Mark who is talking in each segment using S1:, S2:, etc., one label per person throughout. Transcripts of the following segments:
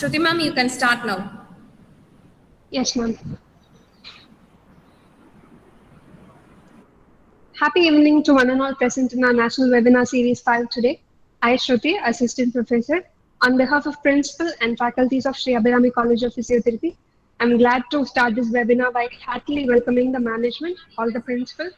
S1: Shruti ma'am, you can start now.
S2: Yes, ma'am. Happy evening to one and all present in our National Webinar Series 5 today. I, Shruti, Assistant Professor, on behalf of Principal and faculties of Sree Abirami College of Physiotherapy, I'm glad to start this webinar by heartily welcoming the management, all the principal,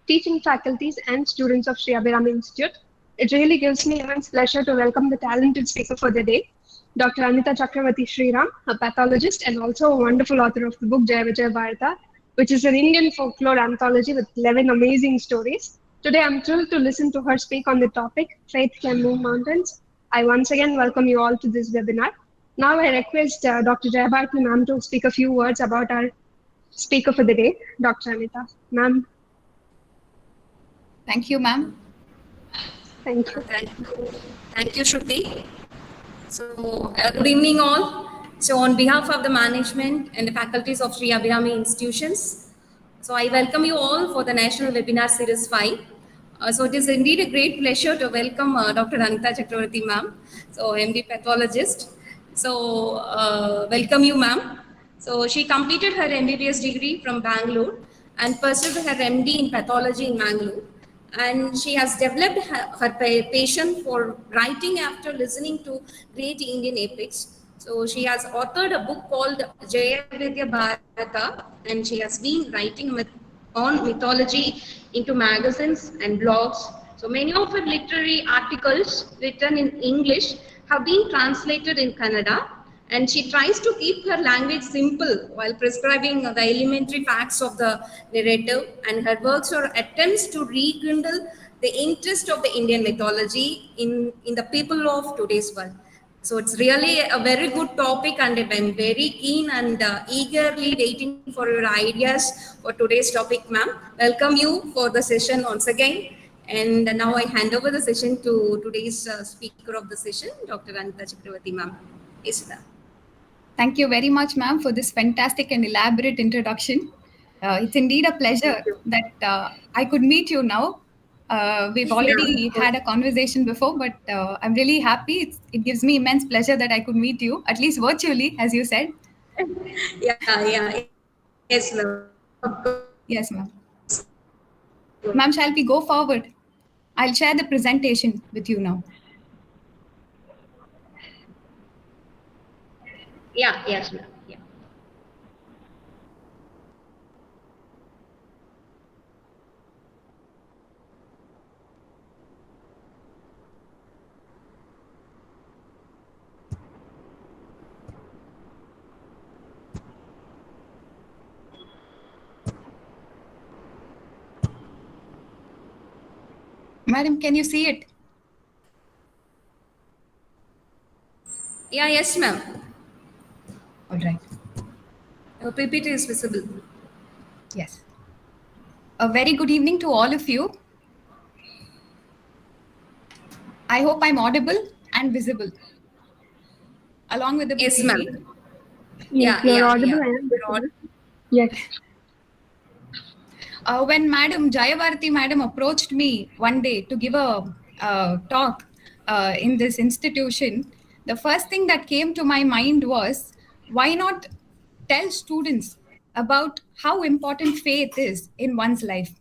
S2: teaching faculties and students of Sree Abirami Institute. It really gives me immense pleasure to welcome the talented speaker for the day, Dr. Anitha Chakravarthy Sriram, a pathologist and also a wonderful author of the book Jaya Vijaya Bharata, which is an Indian folklore anthology with 11 amazing stories. Today, I'm thrilled to listen to her speak on the topic, Faith Can Move Mountains. I once again welcome you all to this webinar. Now, I request Dr. Jaya Bharati ma'am to speak a few words about our speaker for the day, Dr. Anitha. Ma'am.
S3: Thank you, ma'am.
S2: Thank you.
S1: Thank you, Shruti. So, good evening all. So, on behalf of the management and the faculties of Sree Abirami Institutions, so I welcome you all for the National Webinar Series 5. So, it is indeed a great pleasure to welcome Dr. Anitha Chakravarthy ma'am, so MD pathologist. So, welcome you ma'am. So, she completed her MBBS degree from Bangalore and pursued her MD in pathology in Bangalore. And she has developed her passion for writing after listening to great Indian epics. So she has authored a book called Jaya Vijaya Bharata, and she has been writing on mythology into magazines and blogs. So many of her literary articles written in English have been translated in Kannada, and she tries to keep her language simple while prescribing the elementary facts of the narrative, and her works are attempts to rekindle the interest of the Indian mythology in the people of today's world. So it's really a very good topic, and I'm very keen and eagerly waiting for your ideas for today's topic, ma'am. Welcome you for the session once again. And now I hand over the session to today's speaker of the session, Dr. Anitha Chakravarthy, ma'am. Yes, ma'am.
S3: Thank you very much, ma'am, for this fantastic and elaborate introduction. It's indeed a pleasure that I could meet you now. We've already had a conversation before, but I'm really happy. It gives me immense pleasure that I could meet you, at least virtually, as you said.
S1: Yeah. Yes, ma'am.
S3: Yes, ma'am. Ma'am, shall we go forward? I'll share the presentation with you now.
S1: Yeah, yes, ma'am. Yeah.
S3: Madam, can you see it?
S1: Yeah, yes, ma'am.
S3: All right.
S1: Your PPT is visible.
S3: Yes. A very good evening to all of you. I hope I'm audible and visible, along with the PPT.
S1: Yes, ma'am.
S2: Yes, you're audible and visible. Yes.
S3: When Madam Jayavarthi Madam approached me one day to give a talk in this institution, the first thing that came to my mind was, why not tell students about how important faith is in one's life?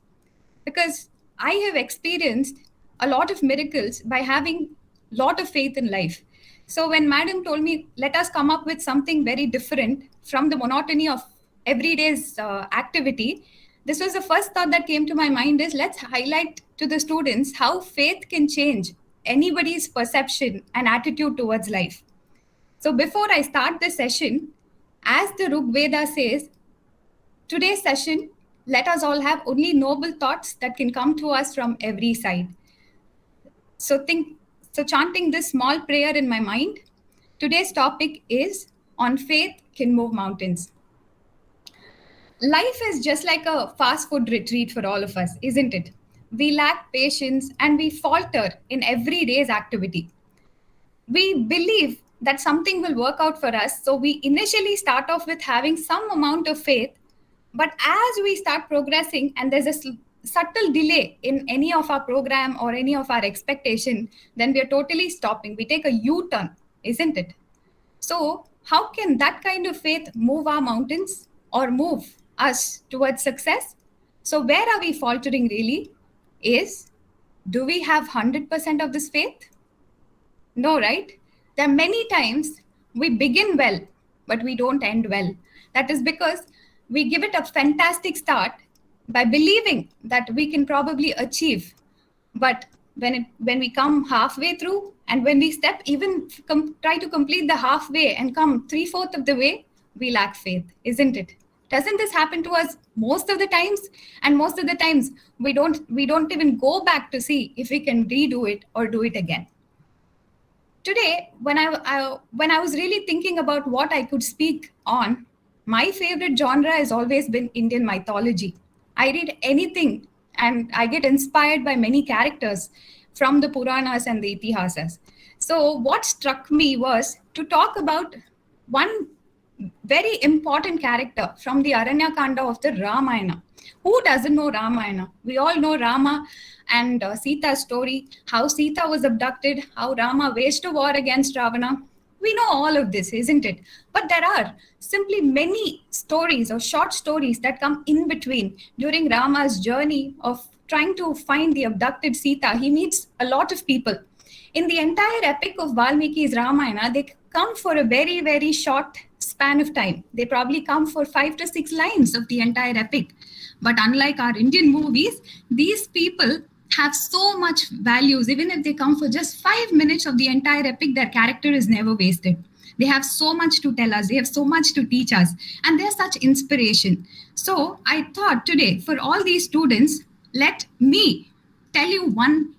S3: Because I have experienced a lot of miracles by having a lot of faith in life. So when Madam told me, let us come up with something very different from the monotony of everyday's activity, this was the first thought that came to my mind is, let's highlight to the students how faith can change anybody's perception and attitude towards life. So before I start the session, as the Rig Veda says, today's session, let us all have only noble thoughts that can come to us from every side. So chanting this small prayer in my mind, today's topic is on faith can move mountains. Life is just like a fast food retreat for all of us, isn't it? We lack patience and we falter in every day's activity. We believe that something will work out for us, so we initially start off with having some amount of faith. But as we start progressing and there's a subtle delay in any of our program or any of our expectation, then we are totally stopping. We take a U-turn, isn't it? So how can that kind of faith move our mountains or move us towards success? So where are we faltering really? Do we have 100% of this faith? No, right? There are many times we begin well, but we don't end well. That is because we give it a fantastic start by believing that we can probably achieve. But when we come halfway through and when we step, try to complete the halfway and come 3/4 of the way, we lack faith, isn't it? Doesn't this happen to us most of the times? And most of the times we don't even go back to see if we can redo it or do it again. Today, when I was really thinking about what I could speak on, my favorite genre has always been Indian mythology. I read anything and I get inspired by many characters from the Puranas and the Itihasas. So what struck me was to talk about one very important character from the Aranya Kanda of the Ramayana. Who doesn't know Ramayana? We all know Rama and Sita's story, how Sita was abducted, how Rama waged a war against Ravana. We know all of this, isn't it? But there are simply many stories or short stories that come in between during Rama's journey of trying to find the abducted Sita. He meets a lot of people. In the entire epic of Valmiki's Ramayana, they come for a very, very short span of time. They probably come for 5 to 6 lines of the entire epic. But unlike our Indian movies, these people have so much values. Even if they come for just 5 minutes of the entire epic, their character is never wasted. They have so much to tell us. They have so much to teach us. And they're such inspiration. So I thought today, for all these students, let me tell you one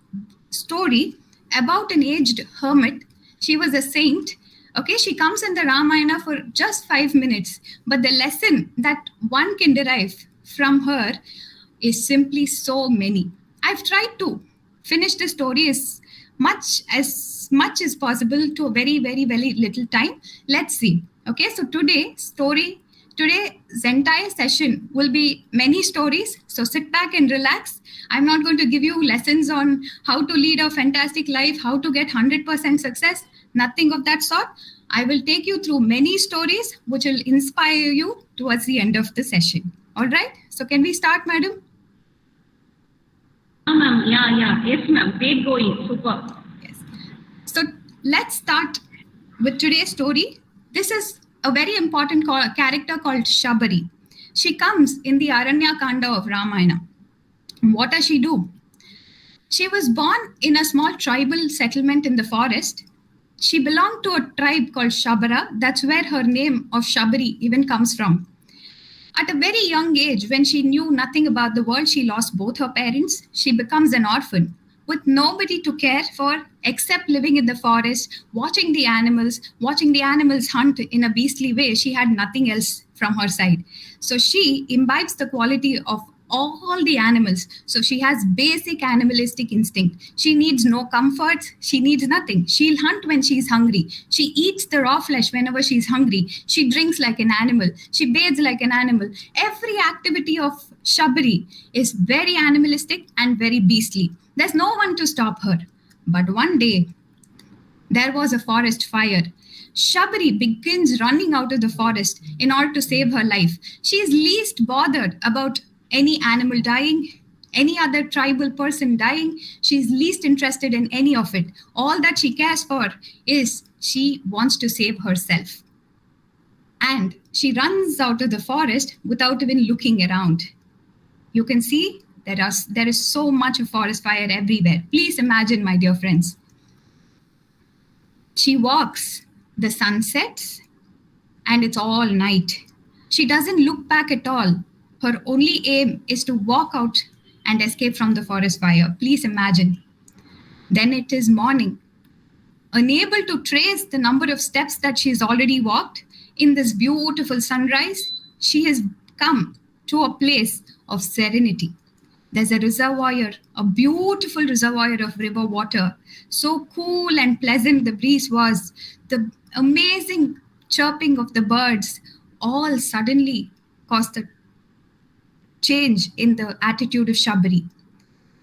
S3: story about an aged hermit. She was a saint. Okay, she comes in the Ramayana for just 5 minutes. But the lesson that one can derive from her is simply so many. I've tried to finish the story as much as possible to a very, very, very little time. Let's see. Okay, so today's entire session will be many stories. So sit back and relax. I'm not going to give you lessons on how to lead a fantastic life, how to get 100% success, nothing of that sort. I will take you through many stories which will inspire you towards the end of the session. All right. So can we start, madam?
S4: Ma'am, yes, ma'am. Great going, super.
S3: Yes. So let's start with today's story. This is a very important character called Shabari. She comes in the Aranya Kanda of Ramayana. What does she do? She was born in a small tribal settlement in the forest. She belonged to a tribe called Shabara. That's where her name of Shabari even comes from. At a very young age, when she knew nothing about the world, she lost both her parents. She becomes an orphan with nobody to care for except living in the forest, watching the animals hunt in a beastly way. She had nothing else from her side. So she imbibes the quality of all the animals. So she has basic animalistic instinct. She needs no comforts. She needs nothing. She'll hunt when she's hungry. She eats the raw flesh whenever she's hungry. She drinks like an animal. She bathes like an animal. Every activity of Shabari is very animalistic and very beastly. There's no one to stop her. But one day, there was a forest fire. Shabari begins running out of the forest in order to save her life. She is least bothered about any animal dying, any other tribal person dying. She's least interested in any of it. All that she cares for is she wants to save herself. And she runs out of the forest without even looking around. You can see there is so much of forest fire everywhere. Please imagine, my dear friends. She walks, the sun sets, and it's all night. She doesn't look back at all. Her only aim is to walk out and escape from the forest fire. Please imagine. Then it is morning. Unable to trace the number of steps that she's already walked, in this beautiful sunrise, she has come to a place of serenity. There's a reservoir, a beautiful reservoir of river water. So cool and pleasant the breeze was. The amazing chirping of the birds all suddenly caused a change in the attitude of Shabari.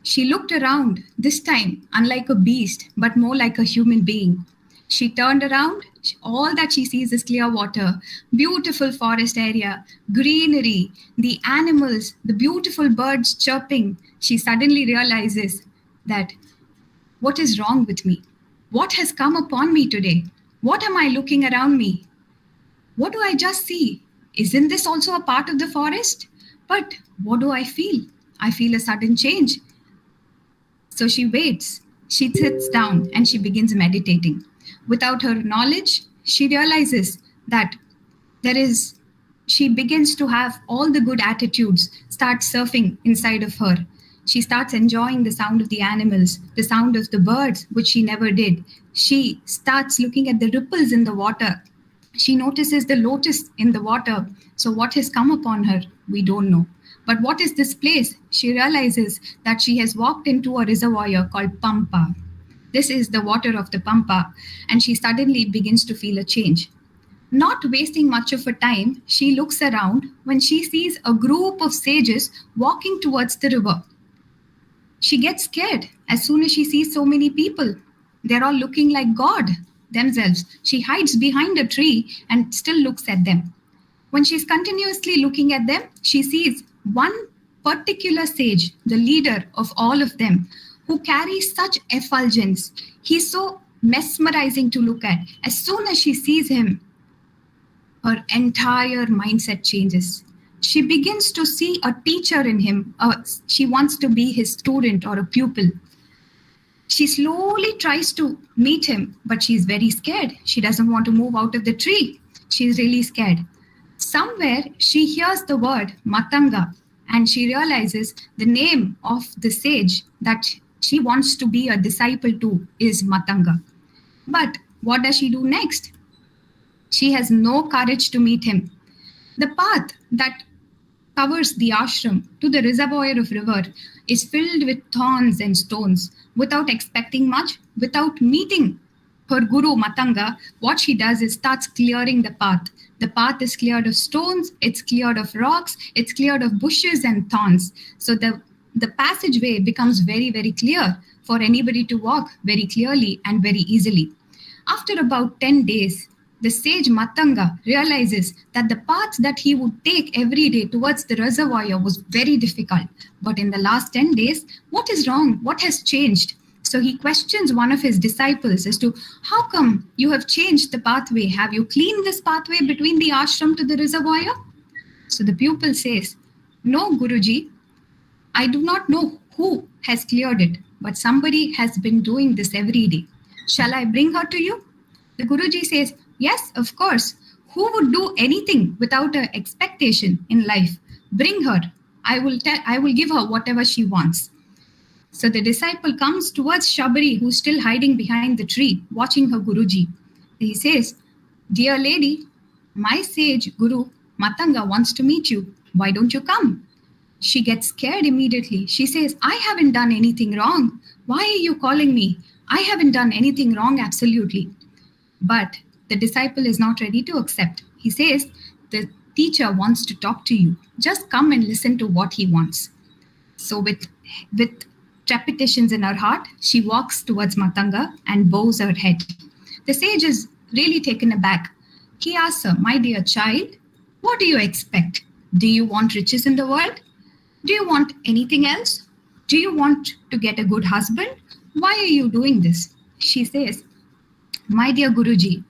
S3: She looked around, this time unlike a beast, but more like a human being. She turned around. All that she sees is clear water, beautiful forest area, greenery, the animals, the beautiful birds chirping. She suddenly realizes that what is wrong with me? What has come upon me today? What am I looking around me? What do I just see? Isn't this also a part of the forest? But what do I feel? I feel a sudden change. So she waits. She sits down and she begins meditating. Without her knowledge, she realizes that she begins to have all the good attitudes start surfing inside of her. She starts enjoying the sound of the animals, the sound of the birds, which she never did. She starts looking at the ripples in the water. She notices the lotus in the water. So what has come upon her? We don't know. But what is this place? She realizes that she has walked into a reservoir called Pampa. This is the water of the Pampa, and she suddenly begins to feel a change. Not wasting much of her time, she looks around when she sees a group of sages walking towards the river. She gets scared as soon as she sees so many people. They're all looking like God themselves. She hides behind a tree and still looks at them. When she's continuously looking at them, she sees one particular sage, the leader of all of them, who carries such effulgence. He's so mesmerizing to look at. As soon as she sees him, her entire mindset changes. She begins to see a teacher in him. She wants to be his student or a pupil. She slowly tries to meet him, but she's very scared. She doesn't want to move out of the tree. She's really scared. Somewhere she hears the word Matanga, and she realizes the name of the sage that she wants to be a disciple to is Matanga. But what does she do next? She has no courage to meet him. The path that covers the ashram to the reservoir of river is filled with thorns and stones. Without expecting much, without meeting her guru Matanga, what she does is starts clearing the path. The path is cleared of stones, it's cleared of rocks, it's cleared of bushes and thorns. So the passageway becomes very, very clear for anybody to walk very clearly and very easily. After about 10 days, the sage Matanga realizes that the path that he would take every day towards the reservoir was very difficult. But in the last 10 days, what is wrong? What has changed? So he questions one of his disciples as to, how come you have changed the pathway? Have you cleaned this pathway between the ashram to the reservoir? So the pupil says, no, Guruji, I do not know who has cleared it, but somebody has been doing this every day. Shall I bring her to you? The Guruji says, yes, of course. Who would do anything without an expectation in life? Bring her. I will give her whatever she wants. So the disciple comes towards Shabari, who's still hiding behind the tree, watching her Guruji. He says, dear lady, my sage Guru Matanga wants to meet you. Why don't you come? She gets scared immediately. She says, I haven't done anything wrong. Why are you calling me? I haven't done anything wrong, absolutely. But the disciple is not ready to accept. He says, the teacher wants to talk to you. Just come and listen to what he wants. So with trepidation in her heart, she walks towards Matanga and bows her head. The sage is really taken aback. He asks her, my dear child, what do you expect? Do you want riches in the world? Do you want anything else? Do you want to get a good husband? Why are you doing this? She says, my dear Guruji,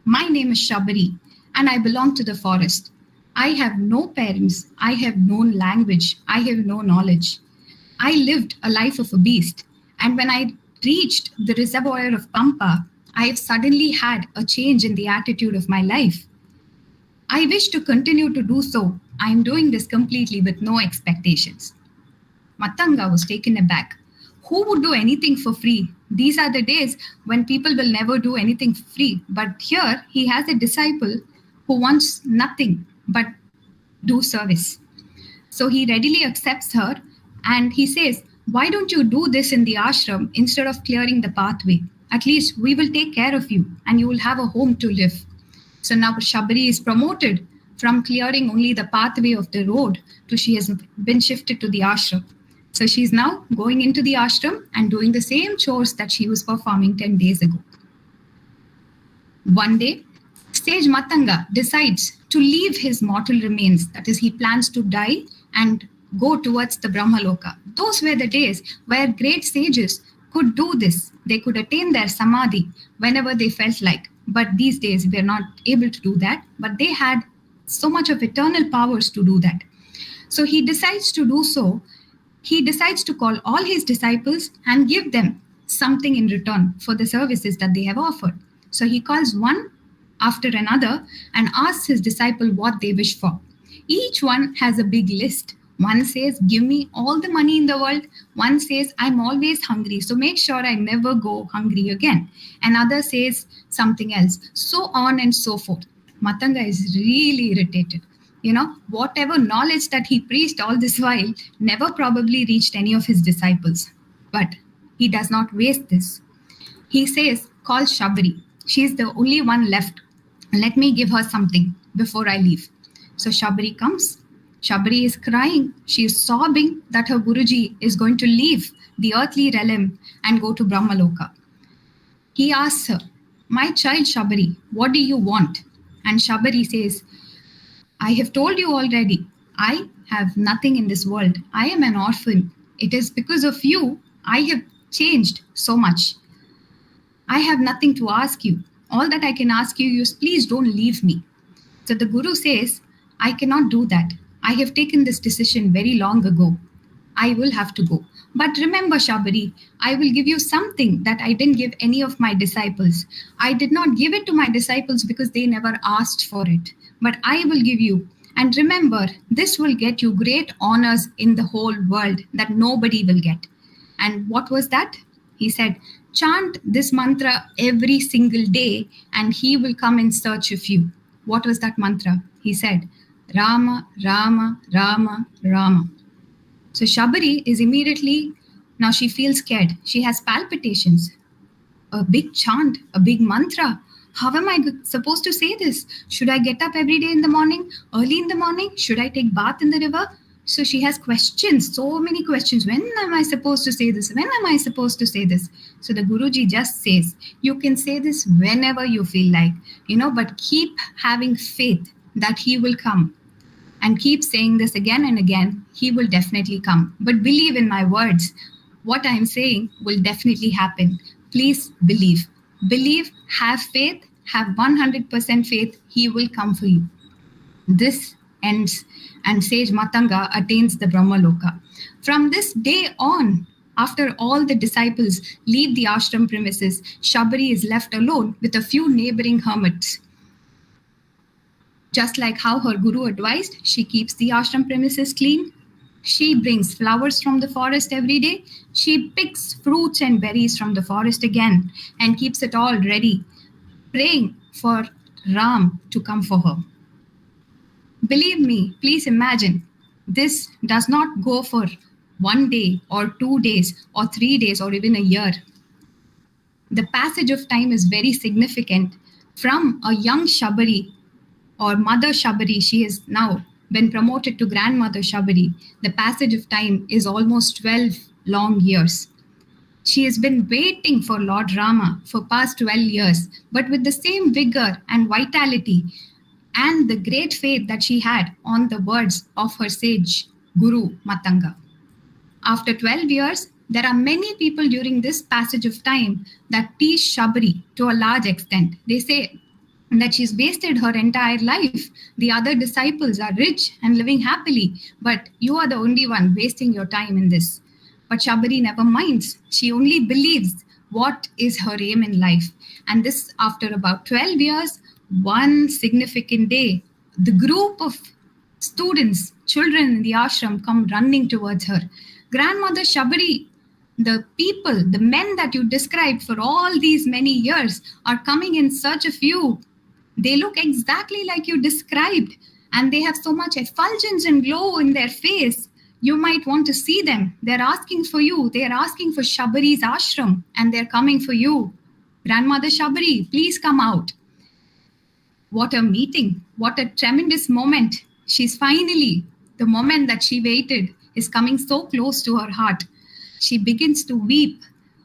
S3: my name is Shabari and I belong to the forest. I have no parents. I have no language. I have no knowledge. I lived a life of a beast. And when I reached the reservoir of Pampa, I have suddenly had a change in the attitude of my life. I wish to continue to do so. I am doing this completely with no expectations. Matanga was taken aback. Who would do anything for free? These are the days when people will never do anything for free. But here he has a disciple who wants nothing but do service. So he readily accepts her and he says, why don't you do this in the ashram instead of clearing the pathway? At least we will take care of you and you will have a home to live. So now Shabari is promoted from clearing only the pathway of the road to she has been shifted to the ashram. So she's now going into the ashram and doing the same chores that she was performing 10 days ago. One day, sage Matanga decides to leave his mortal remains. That is, he plans to die and go towards the Brahmaloka. Those were the days where great sages could do this. They could attain their samadhi whenever they felt like. But these days, we are not able to do that. But they had so much of eternal powers to do that. So he decides to do so. He decides to call all his disciples and give them something in return for the services that they have offered. So he calls one after another and asks his disciple what they wish for. Each one has a big list. One says, give me all the money in the world. One says, I'm always hungry, so make sure I never go hungry again. Another says something else. So on and so forth. Matanga is really irritated. Whatever knowledge that he preached all this while never probably reached any of his disciples. But he does not waste this. He says, call Shabari. She is the only one left. Let me give her something before I leave. So Shabari comes. Shabari is crying. She is sobbing that her Guruji is going to leave the earthly realm and go to Brahmaloka. He asks her, my child Shabari, what do you want? And Shabari says, I have told you already, I have nothing in this world. I am an orphan. It is because of you I have changed so much. I have nothing to ask you. All that I can ask you is please don't leave me. So the Guru says, I cannot do that. I have taken this decision very long ago. I will have to go. But remember, Shabari, I will give you something that I didn't give any of my disciples. I did not give it to my disciples because they never asked for it. But I will give you. And remember, this will get you great honors in the whole world that nobody will get. And what was that? He said, chant this mantra every single day and he will come in search of you. What was that mantra? He said, Rama, Rama, Rama, Rama. So Shabari is immediately, now she feels scared. She has palpitations. A big chant, a big mantra. How am I supposed to say this? Should I get up every day in the morning, early in the morning? Should I take bath in the river? So she has questions, so many questions. When am I supposed to say this? When am I supposed to say this? So the Guruji just says, you can say this whenever you feel like, but keep having faith that he will come. And keep saying this again and again, he will definitely come. But believe in my words. What I'm saying will definitely happen. Please believe. Believe, have faith, have 100% faith, he will come for you. This ends and Sage Matanga attains the Brahmaloka. From this day on, after all the disciples leave the ashram premises, Shabari is left alone with a few neighboring hermits. Just like how her guru advised, she keeps the ashram premises clean. She brings flowers from the forest every day. She picks fruits and berries from the forest again and keeps it all ready, praying for Ram to come for her. Believe me, please imagine, this does not go for 1 day or 2 days or 3 days or even a year. The passage of time is very significant. From a young Shabari or Mother Shabari, she has now been promoted to Grandmother Shabari. The passage of time is almost 12 long years. She has been waiting for Lord Rama for past 12 years, but with the same vigor and vitality and the great faith that she had on the words of her sage Guru Matanga. After 12 years, there are many people during this passage of time that teach Shabari to a large extent. They say that she's wasted her entire life. The other disciples are rich and living happily, but you are the only one wasting your time in this. But Shabari never minds. She only believes what is her aim in life. And this, after about 12 years, one significant day, the group of students, children in the ashram come running towards her. Grandmother Shabari, the people, the men that you described for all these many years are coming in search of you. They look exactly like you described, and they have so much effulgence and glow in their face. You might want to see them. They're asking for you. They're asking for Shabari's ashram, and they're coming for you. Grandmother Shabari, please come out. What a meeting. What a tremendous moment. She's finally, the moment that she waited is coming so close to her heart. She begins to weep.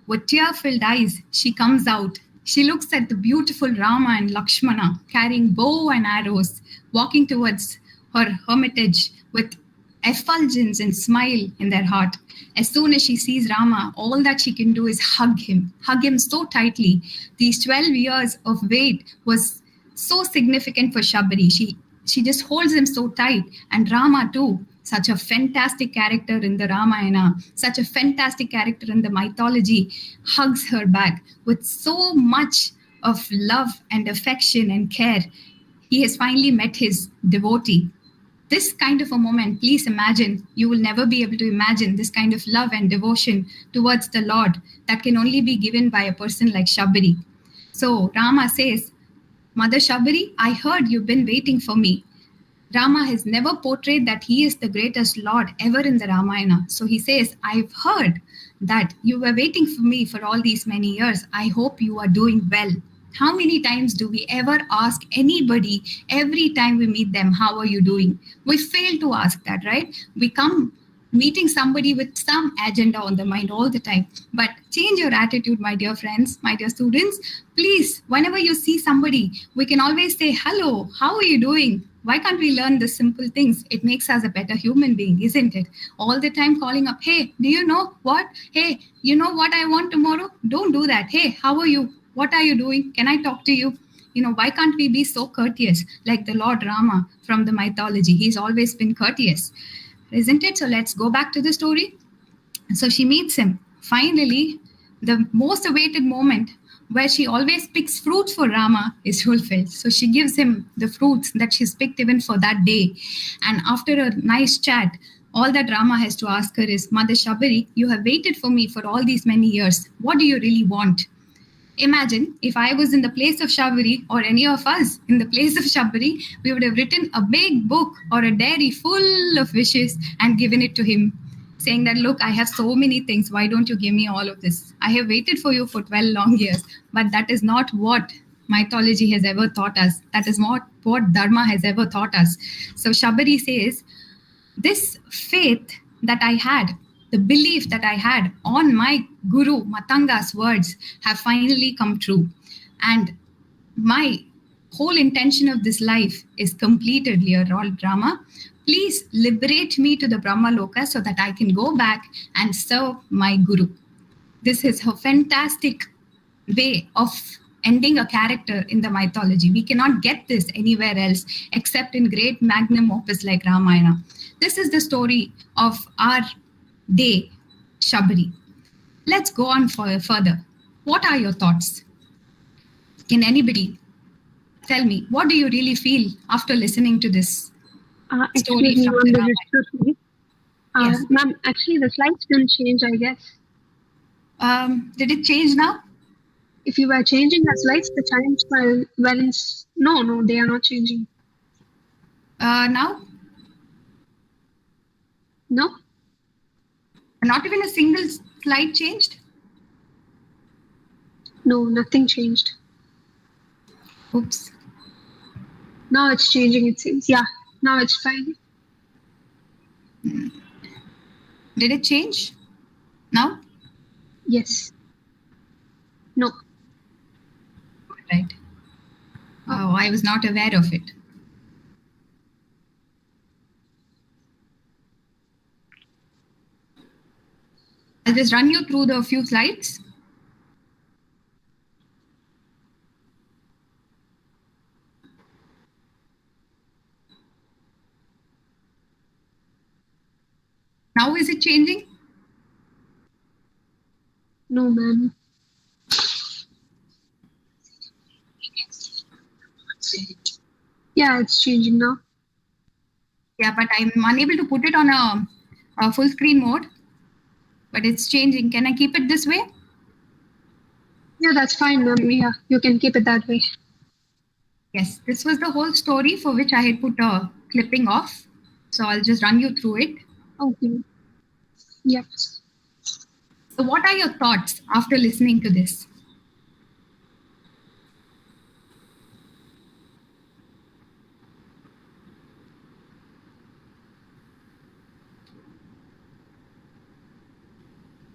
S3: With tear-filled eyes, she comes out. She looks at the beautiful Rama and Lakshmana carrying bow and arrows, walking towards her hermitage with effulgence and smile in their heart. As soon as she sees Rama, all that she can do is hug him so tightly. These 12 years of wait was so significant for Shabari. She just holds him so tight. And Rama too, such a fantastic character in the Ramayana, such a fantastic character in the mythology, hugs her back with so much of love and affection and care. He has finally met his devotee. This kind of a moment, please imagine, you will never be able to imagine this kind of love and devotion towards the Lord that can only be given by a person like Shabari. So Rama says, Mother Shabari, I heard you've been waiting for me. Rama has never portrayed that he is the greatest Lord ever in the Ramayana. So he says, I've heard that you were waiting for me for all these many years. I hope you are doing well. How many times do we ever ask anybody every time we meet them, how are you doing? We fail to ask that, right? We come meeting somebody with some agenda on the mind all the time. But change your attitude, my dear friends, my dear students. Please, whenever you see somebody, we can always say, hello, how are you doing? Why can't we learn the simple things? It makes us a better human being, isn't it? All the time calling up, hey, do you know what? Hey, you know what I want tomorrow? Don't do that. Hey, how are you? What are you doing? Can I talk to you? Why can't we be so courteous like the Lord Rama from the mythology? He's always been courteous, isn't it? So let's go back to the story. So she meets him. Finally, the most awaited moment where she always picks fruits for Rama is fulfilled. So she gives him the fruits that she's picked even for that day. And after a nice chat, all that Rama has to ask her is, Mother Shabari, you have waited for me for all these many years. What do you really want? Imagine if I was in the place of Shabari, or any of us in the place of Shabari, we would have written a big book or a diary full of wishes and given it to him, saying that, look, I have so many things. Why don't you give me all of this? I have waited for you for 12 long years. But that is not what mythology has ever taught us. That is not what Dharma has ever taught us. So Shabari says, this faith that I had, the belief that I had on my guru, Matanga's words, have finally come true. And my whole intention of this life is completed, dear Lord Rama. Please liberate me to the Brahma Loka so that I can go back and serve my guru. This is a fantastic way of ending a character in the mythology. We cannot get this anywhere else except in great magnum opus like Ramayana. This is the story of our day, Shabari. Let's go on further. What are your thoughts? Can anybody tell me, what do you really feel after listening to this story
S2: Excuse me,
S3: from
S2: one
S3: the
S2: minute,
S3: Ramayana? Yes.
S2: Ma'am, actually the slides didn't change, I guess.
S3: Did it change now?
S2: If you were changing the slides, the times were in... No, they are not changing.
S3: Now?
S2: No?
S3: Not even a single slide changed?
S2: No, nothing changed.
S3: Oops.
S2: Now it's changing, it seems. Yeah, now it's fine.
S3: Did it change now?
S2: Yes. No.
S3: Right. Oh, I was not aware of it. I'll just run you through the few slides. Now is it changing?
S2: No, ma'am. Yeah, it's changing now.
S3: Yeah, but I'm unable to put it on a full screen mode. But it's changing. Can I keep it this way?
S2: Yeah, that's fine, ma'am. Yeah, you can keep it that way.
S3: Yes, this was the whole story for which I had put a clipping off. So I'll just run you through it.
S2: Okay. Yep.
S3: So what are your thoughts after listening to this?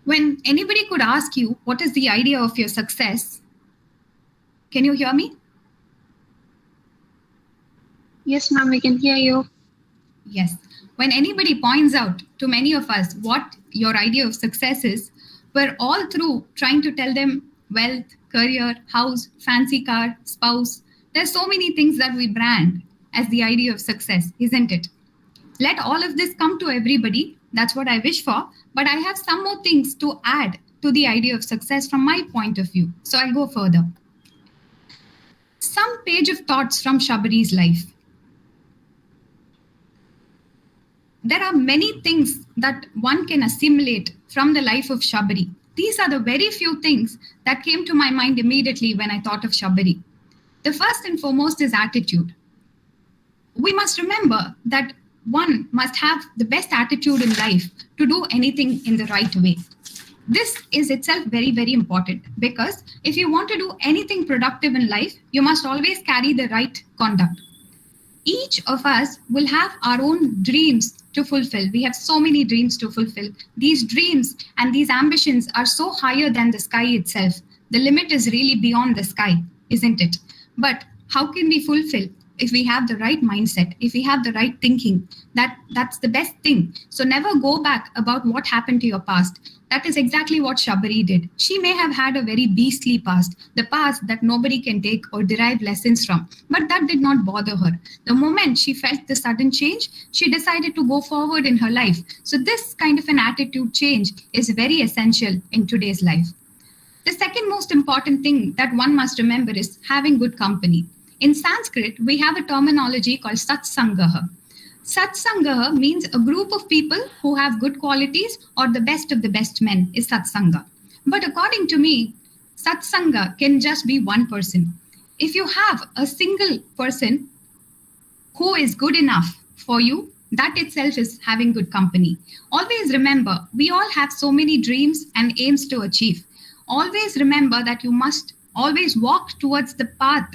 S3: When anybody could ask you, what is the idea of your success? Can you hear me?
S2: Yes, ma'am, we can hear you.
S3: Yes. When anybody points out to many of us what your idea of success is, we're all through trying to tell them wealth, career, house, fancy car, spouse. There's so many things that we brand as the idea of success, isn't it? Let all of this come to everybody. That's what I wish for. But I have some more things to add to the idea of success from my point of view. So I'll go further. Some page of thoughts from Shabari's life. There are many things that one can assimilate from the life of Shabari. These are the very few things that came to my mind immediately when I thought of Shabari. The first and foremost is attitude. We must remember that one must have the best attitude in life to do anything in the right way. This is itself very, very important, because if you want to do anything productive in life, you must always carry the right conduct. Each of us will have our own dreams to fulfill. We have so many dreams to fulfill. These dreams and these ambitions are so higher than the sky itself. The limit is really beyond the sky, isn't it? But how can we fulfill? If we have the right mindset, if we have the right thinking, that's the best thing. So never go back about what happened to your past. That is exactly what Shabari did. She may have had a very beastly past, the past that nobody can take or derive lessons from, but that did not bother her. The moment she felt the sudden change, she decided to go forward in her life. So this kind of an attitude change is very essential in today's life. The second most important thing that one must remember is having good company. In Sanskrit, we have a terminology called satsangaha. Satsangaha means a group of people who have good qualities, or the best of the best men is satsanga. But according to me, satsanga can just be one person. If you have a single person who is good enough for you, that itself is having good company. Always remember, we all have so many dreams and aims to achieve. Always remember that you must always walk towards the path,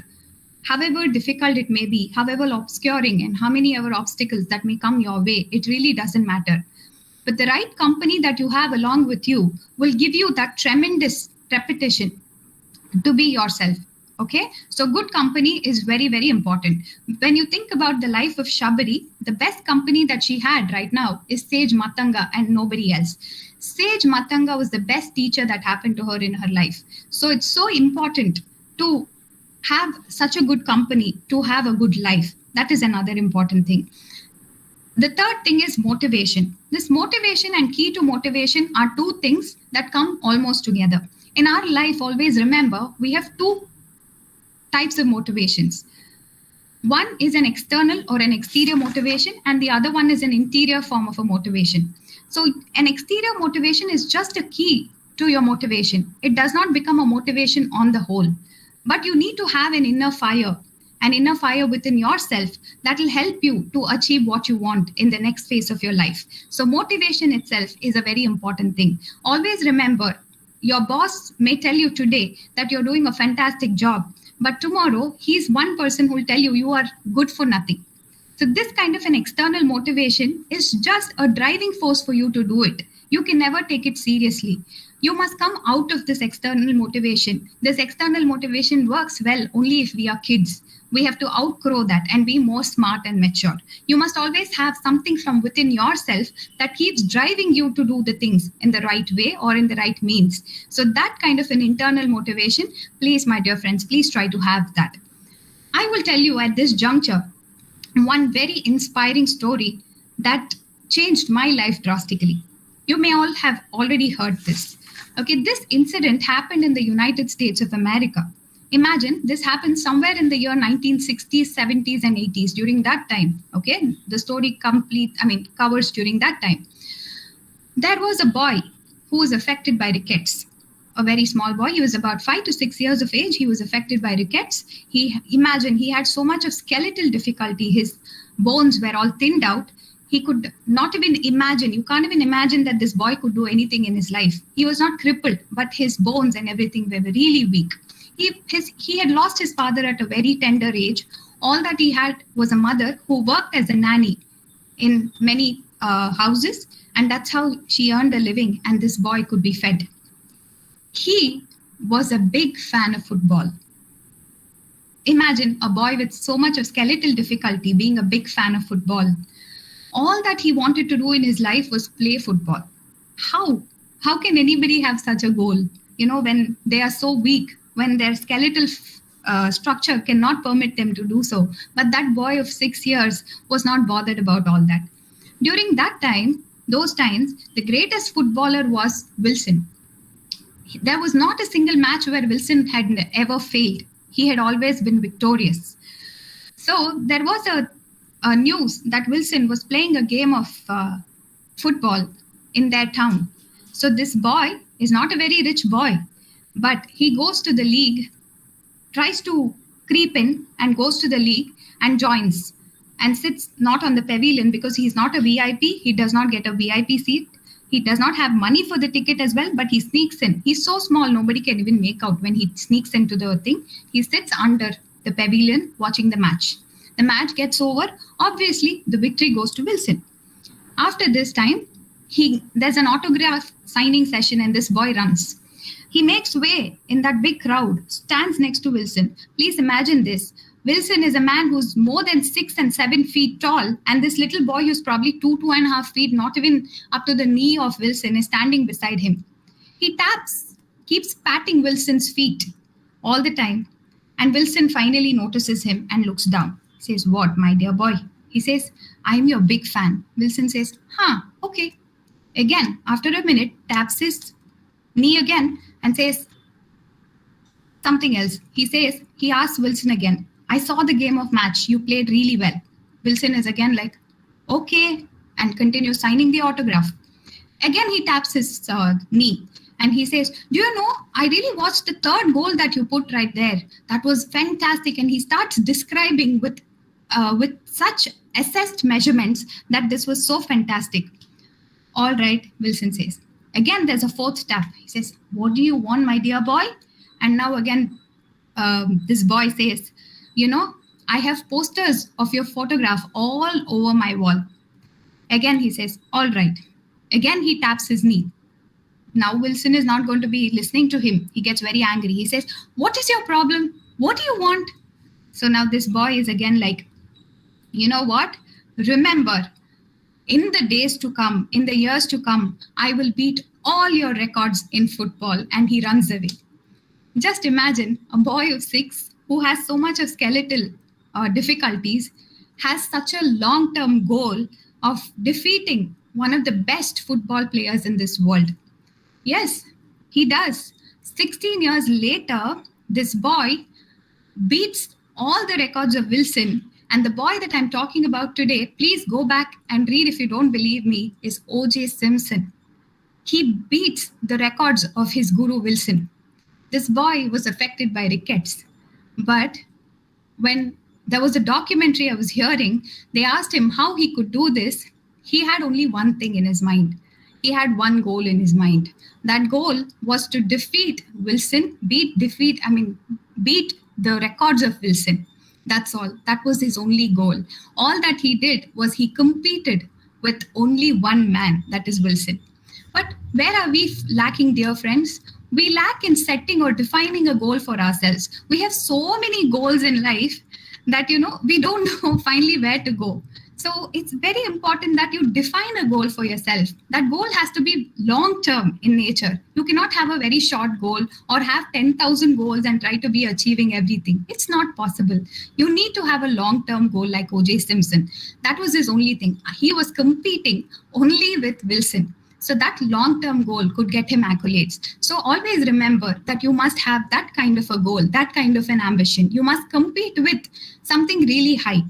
S3: however difficult it may be, however obscuring, and how many other obstacles that may come your way. It really doesn't matter. But the right company that you have along with you will give you that tremendous repetition to be yourself. Okay, so good company is very, very important. When you think about the life of Shabari, the best company that she had right now is Sage Matanga and nobody else. Sage Matanga was the best teacher that happened to her in her life. So it's so important to have such a good company to have a good life. That is another important thing. The third thing is motivation. This motivation and key to motivation are two things that come almost together. In our life, always remember, we have two types of motivations. One is an external or an exterior motivation, and the other one is an interior form of a motivation. So an exterior motivation is just a key to your motivation. It does not become a motivation on the whole. But you need to have an inner fire within yourself that will help you to achieve what you want in the next phase of your life. So motivation itself is a very important thing. Always remember, your boss may tell you today that you're doing a fantastic job, but tomorrow he's one person who will tell you you are good for nothing. So this kind of an external motivation is just a driving force for you to do it. You can never take it seriously. You must come out of this external motivation. This external motivation works well only if we are kids. We have to outgrow that and be more smart and mature. You must always have something from within yourself that keeps driving you to do the things in the right way or in the right means. So that kind of an internal motivation, please, my dear friends, please try to have that. I will tell you at this juncture one very inspiring story that changed my life drastically. You may all have already heard this. Okay, this incident happened in the United States of America. Imagine this happened somewhere in the year 1960s, 70s, and 80s. During that time, okay, the story covers during that time. There was a boy who was affected by rickets. A very small boy. He was about 5 to 6 years of age. He was affected by rickets. He had so much of skeletal difficulty. His bones were all thinned out. He could not even imagine, you can't even imagine that this boy could do anything in his life. He was not crippled, but his bones and everything were really weak. He had lost his father at a very tender age. All that he had was a mother who worked as a nanny in many houses, and that's how she earned a living, and this boy could be fed. He was a big fan of football. Imagine a boy with so much of skeletal difficulty being a big fan of football. All that he wanted to do in his life was play football. How can anybody have such a goal, when they are so weak, when their skeletal structure cannot permit them to do so? But that boy of 6 years was not bothered about all that. During those times, the greatest footballer was Wilson. There was not a single match where Wilson had ever failed. He had always been victorious. So there was a news that Wilson was playing a game of football in their town. So this boy is not a very rich boy, but he goes to the league, tries to creep in and goes to the league and joins and sits not on the pavilion because he's not a VIP. He does not get a VIP seat. He does not have money for the ticket as well, but he sneaks in. He's so small, nobody can even make out when he sneaks into the thing. He sits under the pavilion watching the match. The match gets over. Obviously, the victory goes to Wilson. After this time, there's an autograph signing session and this boy runs. He makes way in that big crowd, stands next to Wilson. Please imagine this. Wilson is a man who's more than 6 and 7 feet tall, and this little boy who's probably 2.5 feet, not even up to the knee of Wilson, is standing beside him. He keeps patting Wilson's feet all the time, and Wilson finally notices him and looks down. He says, "What, my dear boy?" He says, "I'm your big fan." Wilson says, "Okay." Again, after a minute, taps his knee again and says something else. He asks Wilson again, "I saw the game of match. You played really well." Wilson is again like, "Okay," and continues signing the autograph. Again, he taps his knee and he says, "Do you know, I really watched the third goal that you put right there. That was fantastic." And he starts describing with such assessed measurements that this was so fantastic. "All right," Wilson says. Again, there's a fourth tap. He says, "What do you want, my dear boy?" And now again, this boy says, "I have posters of your photograph all over my wall." Again, he says, "All right." Again, he taps his knee. Now Wilson is not going to be listening to him. He gets very angry. He says, "What is your problem? What do you want?" So now this boy is again like, "You know what? Remember, in the days to come, in the years to come, I will beat all your records in football." And he runs away. Just imagine a boy of 6 who has so much of skeletal difficulties has such a long-term goal of defeating one of the best football players in this world. Yes, he does. 16 years later, this boy beats all the records of Wilson. And the boy that I'm talking about today, please go back and read if you don't believe me, is O.J. Simpson. He beats the records of his guru Wilson. This boy was affected by rickets. But when there was a documentary I was hearing, they asked him how he could do this. He had only one thing in his mind. He had one goal in his mind. That goal was to defeat Wilson, beat the records of Wilson. That's all. That was his only goal. All that he did was he competed with only one man, that is Wilson. But where are we lacking, dear friends? We lack in setting or defining a goal for ourselves. We have so many goals in life that, we don't know finally where to go. So it's very important that you define a goal for yourself. That goal has to be long-term in nature. You cannot have a very short goal or have 10,000 goals and try to be achieving everything. It's not possible. You need to have a long-term goal like O.J. Simpson. That was his only thing. He was competing only with Wilson. So that long-term goal could get him accolades. So always remember that you must have that kind of a goal, that kind of an ambition. You must compete with something really high.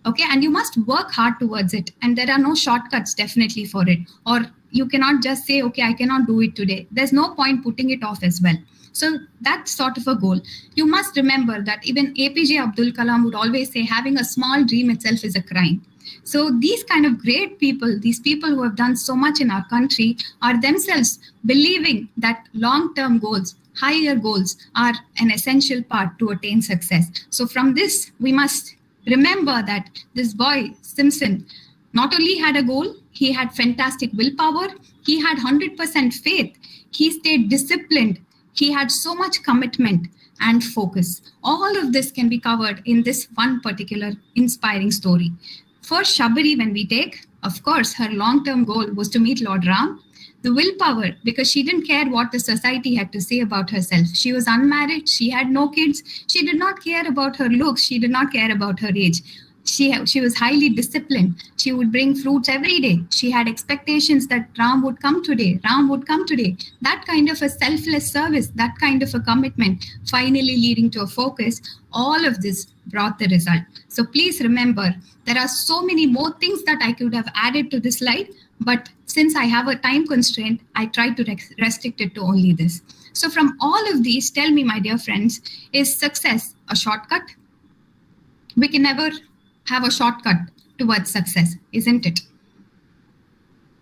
S3: Okay, and you must work hard towards it. And there are no shortcuts definitely for it. Or you cannot just say, okay, I cannot do it today. There's no point putting it off as well. So that's sort of a goal. You must remember that even APJ Abdul Kalam would always say having a small dream itself is a crime. So these kind of great people, these people who have done so much in our country are themselves believing that long-term goals, higher goals are an essential part to attain success. So from this, we must remember that this boy, Simpson, not only had a goal, he had fantastic willpower, he had 100% faith, he stayed disciplined, he had so much commitment and focus. All of this can be covered in this one particular inspiring story. For Shabari, when we take, of course, her long-term goal was to meet Lord Ram. The willpower, because she didn't care what the society had to say about herself. She was unmarried. She had no kids. She did not care about her looks. She did not care about her age. She was highly disciplined. She would bring fruits every day. She had expectations that Ram would come today. Ram would come today. That kind of a selfless service, that kind of a commitment, finally leading to a focus, all of this brought the result. So please remember, there are so many more things that I could have added to this slide, but since I have a time constraint, I try to restrict it to only this. So from all of these, tell me, my dear friends, is success a shortcut? We can never have a shortcut towards success, isn't it?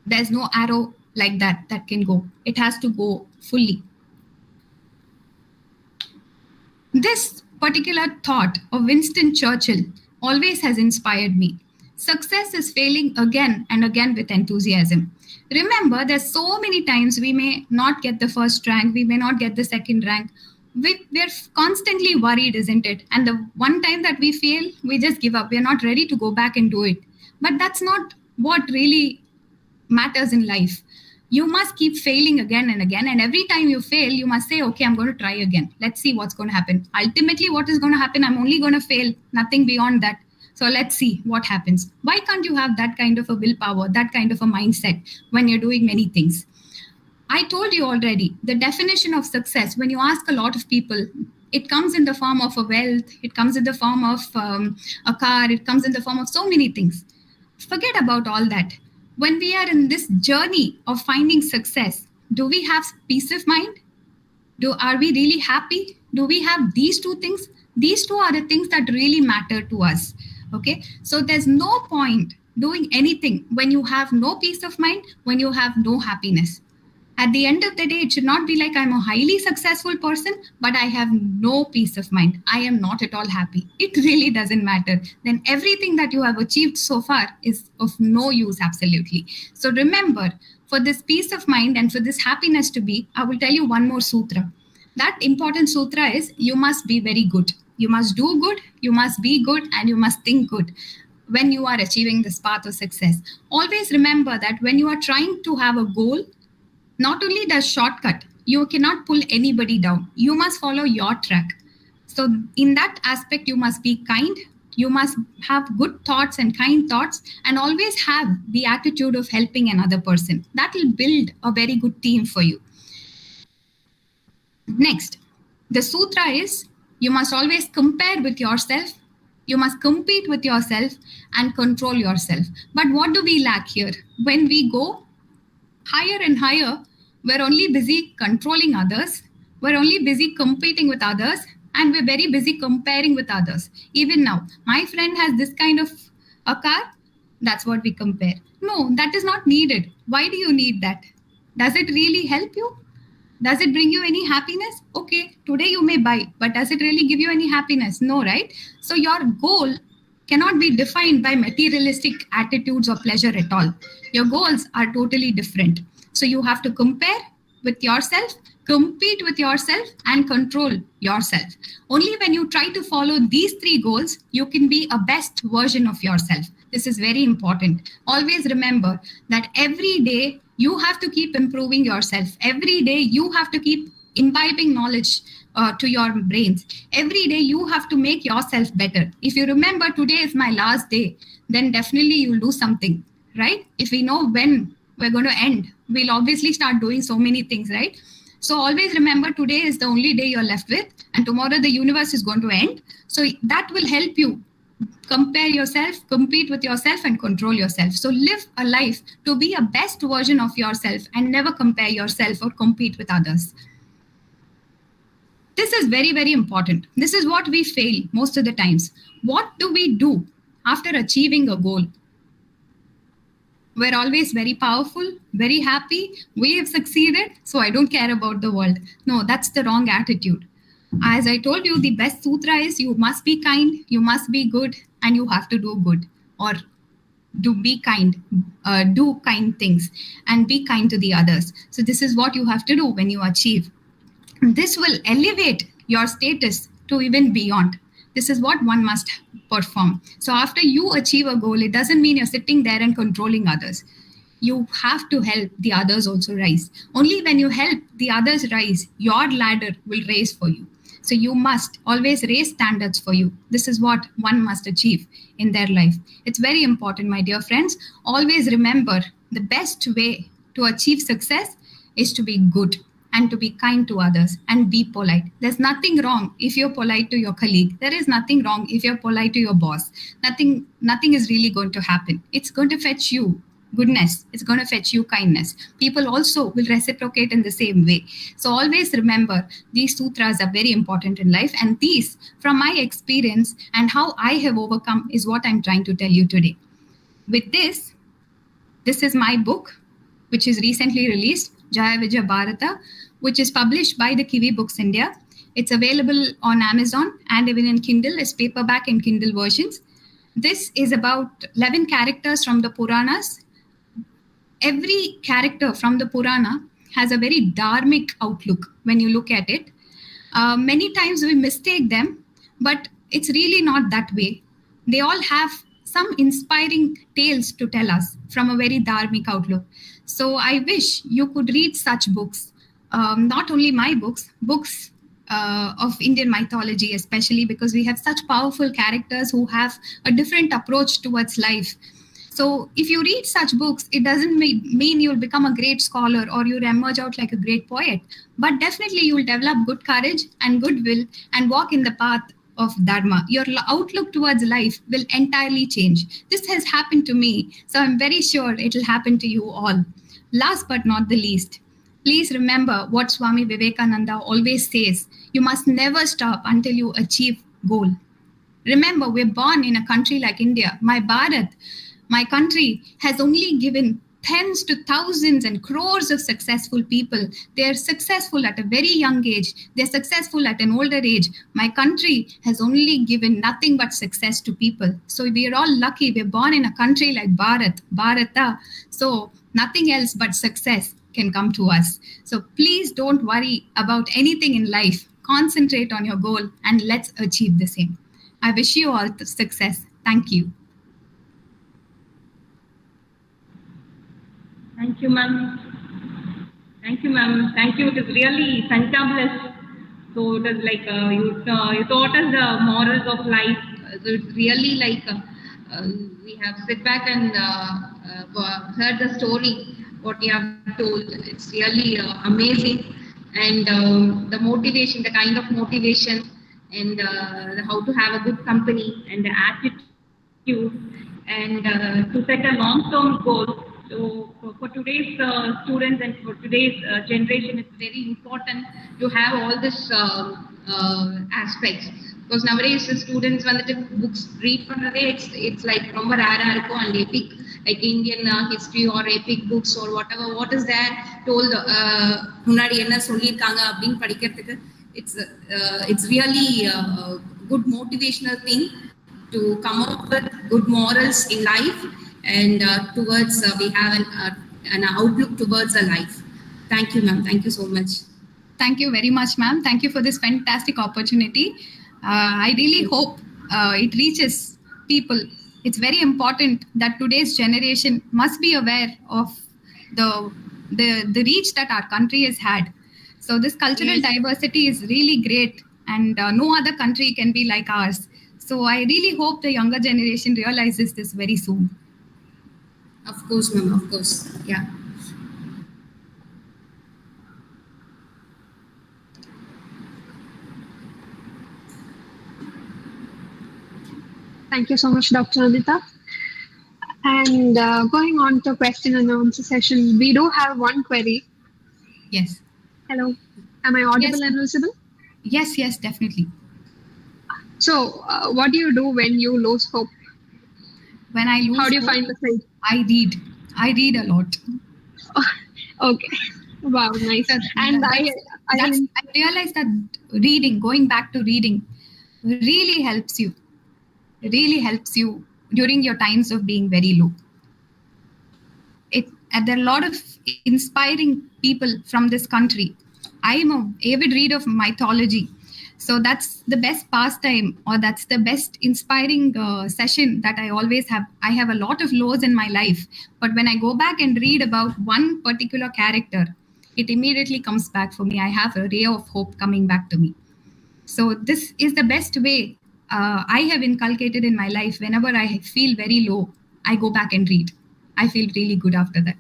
S3: There's no arrow like that can go. It has to go fully. This particular thought of Winston Churchill always has inspired me. Success is failing again and again with enthusiasm. Remember, there's so many times we may not get the first rank, we may not get the second rank. We're constantly worried, isn't it? And the one time that we fail, we just give up. We're not ready to go back and do it. But that's not what really matters in life. You must keep failing again and again. And every time you fail, you must say, okay, I'm going to try again. Let's see what's going to happen. Ultimately, what is going to happen? I'm only going to fail, nothing beyond that. So let's see what happens. Why can't you have that kind of a willpower, that kind of a mindset when you're doing many things? I told you already, the definition of success, when you ask a lot of people, it comes in the form of a wealth, it comes in the form of a car, it comes in the form of so many things. Forget about all that. When we are in this journey of finding success, do we have peace of mind? Are we really happy? Do we have these two things? These two are the things that really matter to us. Okay, so there's no point doing anything when you have no peace of mind, when you have no happiness. At the end of the day, it should not be like I'm a highly successful person, but I have no peace of mind. I am not at all happy. It really doesn't matter. Then everything that you have achieved so far is of no use, absolutely. So remember, for this peace of mind and for this happiness to be, I will tell you one more sutra. That important sutra is, you must be very good. You must do good, you must be good, and you must think good when you are achieving this path of success. Always remember that when you are trying to have a goal, not only the shortcut, you cannot pull anybody down. You must follow your track. So in that aspect, you must be kind. You must have good thoughts and kind thoughts, and always have the attitude of helping another person. That will build a very good team for you. Next, the sutra is, you must always compare with yourself. You must compete with yourself and control yourself. But what do we lack here? When we go higher and higher, we're only busy controlling others. We're only busy competing with others. And we're very busy comparing with others. Even now, my friend has this kind of a car. That's what we compare. No, that is not needed. Why do you need that? Does it really help you? Does it bring you any happiness? Okay, today you may buy, but does it really give you any happiness? No, right? So your goal cannot be defined by materialistic attitudes or pleasure at all. Your goals are totally different. So you have to compare with yourself, compete with yourself, and control yourself. Only when you try to follow these three goals, you can be a best version of yourself. This is very important. Always remember that every day you have to keep improving yourself. Every day you have to keep imbibing knowledge to your brains. Every day you have to make yourself better. If you remember today is my last day, then definitely you'll do something, right? If we know when we're going to end, we'll obviously start doing so many things, right? So always remember, today is the only day you're left with, and tomorrow the universe is going to end. So that will help you compare yourself, compete with yourself, and control yourself. So live a life to be a best version of yourself and never compare yourself or compete with others. This is very, very important. This is what we fail most of the times. What do we do after achieving a goal? We're always very powerful, very happy. We have succeeded, so I don't care about the world. No, that's the wrong attitude. As I told you, the best sutra is, you must be kind, you must be good, and you have to do good, or be kind, do kind things, and be kind to the others. So this is what you have to do when you achieve. This will elevate your status to even beyond. This is what one must perform. So after you achieve a goal, it doesn't mean you're sitting there and controlling others. You have to help the others also rise. Only when you help the others rise, your ladder will raise for you. So you must always raise standards for you. This is what one must achieve in their life. It's very important, my dear friends. Always remember, the best way to achieve success is to be good and to be kind to others and be polite. There's nothing wrong if you're polite to your colleague. There is nothing wrong if you're polite to your boss. Nothing is really going to happen. It's going to fetch you goodness. It's going to fetch you kindness. People also will reciprocate in the same way. So always remember, these sutras are very important in life. And these, from my experience and how I have overcome, is what I'm trying to tell you today. With this is my book, which is recently released, Jaya Vijaya Bharata, which is published by the Kiwi Books India. It's available on Amazon and even in Kindle as paperback and Kindle versions. This is about 11 characters from the Puranas. Every character from the Purana has a very dharmic outlook when you look at it. Many times we mistake them, but it's really not that way. They all have some inspiring tales to tell us from a very dharmic outlook. So I wish you could read such books, not only my books of Indian mythology, especially because we have such powerful characters who have a different approach towards life. So if you read such books, it doesn't mean you'll become a great scholar or you'll emerge out like a great poet, but definitely you'll develop good courage and goodwill and walk in the path of Dharma. Your outlook towards life will entirely change. This has happened to me, so I'm very sure it'll happen to you all. Last but not the least, please remember what Swami Vivekananda always says. You must never stop until you achieve goal. Remember, we're born in a country like India. My Bharat, my country, has only given tens to thousands and crores of successful people. They're successful at a very young age. They're successful at an older age. My country has only given nothing but success to people. So we're all lucky. We're born in a country like Bharata. So nothing else but success can come to us. So please don't worry about anything in life. Concentrate on your goal and let's achieve the same. I wish you all success. Thank you.
S4: Thank you, ma'am. Thank you, ma'am. Thank you. It is really fantabulous. So it is like you taught us the morals of life. So it's really like we have sit back and heard the story, what you have told. It's really amazing. And the motivation, the kind of motivation, and how to have a good company and the attitude, and to set a long-term goal. So for today's students and for today's generation, it's very important to have all this aspects. Because nowadays the students, when the books read from the day, it's like ரொம்ப rare and epic, like Indian history or epic books or whatever. What is there told முன்னாடி என்ன சொல்லிருக்காங்க அப்படினு படிக்கிறதுக்கு, it's really a good motivational thing to come up with good morals in life. And towards we have an outlook towards a life. Thank you, ma'am. Thank you so much.
S3: Thank you very much, ma'am. Thank you for this fantastic opportunity. I really hope it reaches people. It's very important that today's generation must be aware of the reach that our country has had. So this cultural diversity is really great, and no other country can be like ours. So I really hope the younger generation realizes this very soon.
S1: Of course, ma'am, of course. Yeah.
S2: Thank you so much, Dr. Anitha. And going on to question and answer session, we do have one query.
S3: Yes.
S2: Hello. Am I audible and visible?
S3: Yes, definitely.
S2: So what do you do when you lose hope?
S3: When I lose
S2: How do you
S3: hope,
S2: find the strength?
S3: I read a lot.
S2: Okay. Wow, nice.
S3: So
S2: and I
S3: realized that reading, going back to reading, really helps you. It really helps you during your times of being very low. There are a lot of inspiring people from this country. I am an avid reader of mythology. So that's the best pastime, or that's the best inspiring session that I always have. I have a lot of lows in my life, but when I go back and read about one particular character, it immediately comes back for me. I have a ray of hope coming back to me. So this is the best way I have inculcated in my life. Whenever I feel very low, I go back and read. I feel really good after that.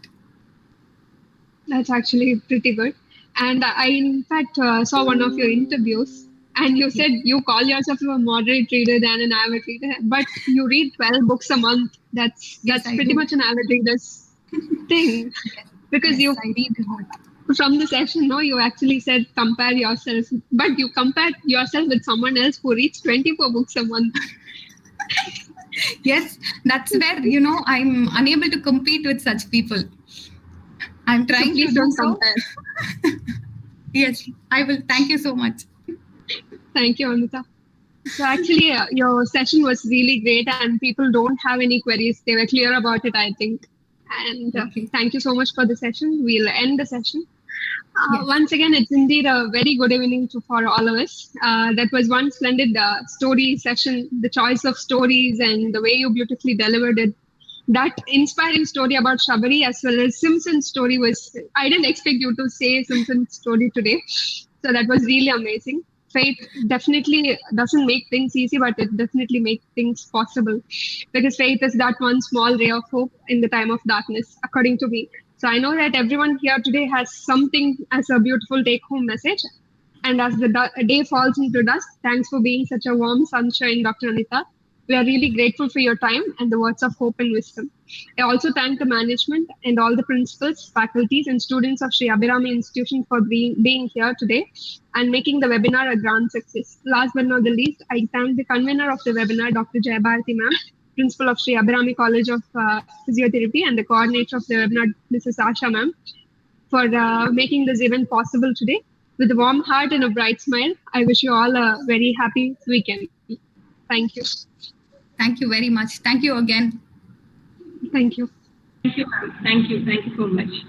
S2: That's actually pretty good. And I, in fact, saw one of your interviews, and you said you call yourself a moderate reader than an avid reader, but you read 12 books a month. That's
S3: I
S2: pretty
S3: do.
S2: much an avid reader's thing. Because
S3: Yes, I read a lot.
S2: from the session, no, you actually said compare yourself, but you compared yourself with someone else who reads 24 books a month.
S3: Yes, that's where, I'm unable to compete with such people. I'm
S2: So
S3: trying
S2: please
S3: to do
S2: don't
S3: so.
S2: compare.
S3: Yes, I will. Thank you so much.
S2: Thank you, Anitha. So actually, your session was really great, and people don't have any queries. They were clear about it, I think. And
S3: Okay.
S2: thank you so much for the session. We'll end the session.
S3: Yes.
S2: Once again, it's indeed a very good evening for all of us. That was one splendid story session, the choice of stories and the way you beautifully delivered it. That inspiring story about Shabari as well as Simpson's story was, I didn't expect you to say Simpson's story today. So that was really amazing. Faith definitely doesn't make things easy, but it definitely makes things possible. Because faith is that one small ray of hope in the time of darkness, according to me. So I know that everyone here today has something as a beautiful take-home message. And as the day falls into dusk, thanks for being such a warm sunshine, Dr. Anitha. We are really grateful for your time and the words of hope and wisdom. I also thank the management and all the principals, faculties, and students of Sree Abirami Institutions for being here today and making the webinar a grand success. Last but not the least, I thank the convener of the webinar, Dr. Jayabharati ma'am, principal of Sree Abirami College of Physiotherapy, and the coordinator of the webinar, Mrs. Asha ma'am, for making this event possible today. With a warm heart and a bright smile, I wish you all a very happy weekend. Thank you.
S3: Thank you very much. Thank you again.
S2: Thank you.
S4: Thank you, ma'am. Thank you. Thank you so much.